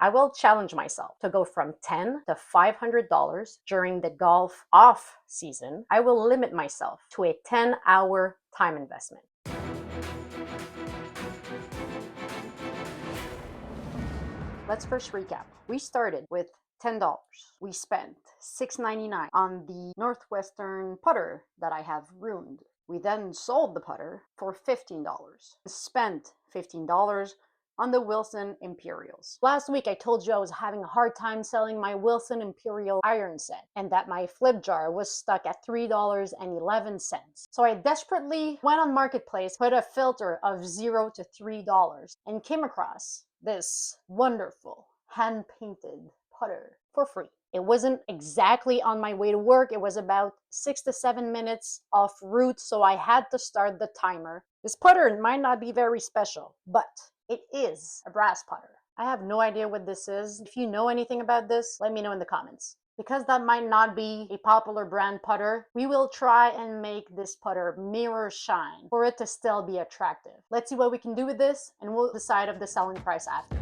I will challenge myself to go from $10 to $500 during the golf off season. I will limit myself to a 10-hour time investment. Let's first recap. We started with $10. We spent $6.99 on the Northwestern putter that I have ruined. We then sold the putter for $15. Spent $15 on the Wilson Imperials. Last week I told you I was having a hard time selling my Wilson Imperial iron set and that my flip jar was stuck at $3.11. So I desperately went on Marketplace, put a filter of $0 to $3 and came across this wonderful hand-painted putter for free. It wasn't exactly on my way to work. It was about 6 to 7 minutes off route, so I had to start the timer. This putter might not be very special, but it is a brass putter. I have no idea what this is. If you know anything about this, let me know in the comments. Because that might not be a popular brand putter, we will try and make this putter mirror shine for it to still be attractive. Let's see what we can do with this, and we'll decide of the selling price after.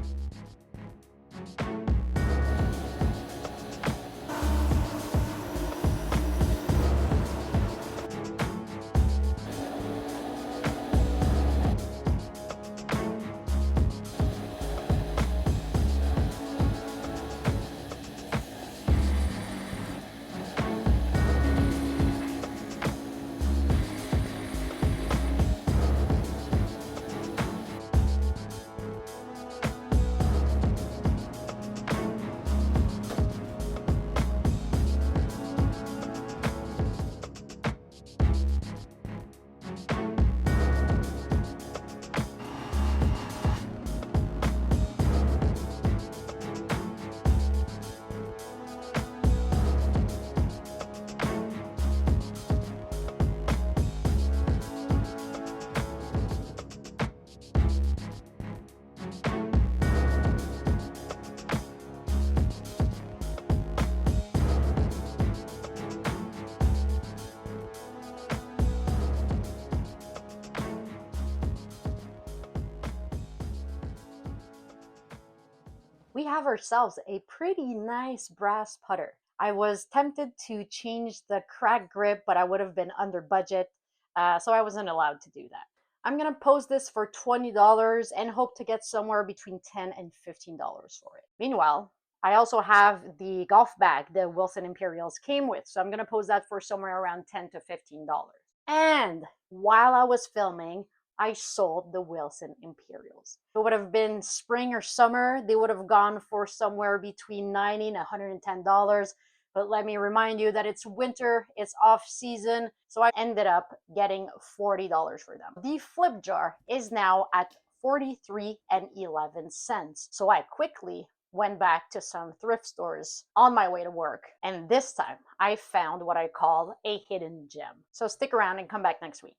We have ourselves a pretty nice brass putter. I was tempted to change the crack grip, but I would have been under budget, so I wasn't allowed to do that. I'm gonna post this for $20 and hope to get somewhere between $10 and $15 for it. Meanwhile, I also have the golf bag the Wilson Imperials came with, so I'm gonna post that for somewhere around $10 to $15. And while I was filming, I sold the Wilson Imperials. If it would have been spring or summer, they would have gone for somewhere between $90 and $110. But let me remind you that it's winter, it's off season, so I ended up getting $40 for them. The flip jar is now at 43.11 cents. So I quickly went back to some thrift stores on my way to work, and this time I found what I call a hidden gem. So stick around and come back next week.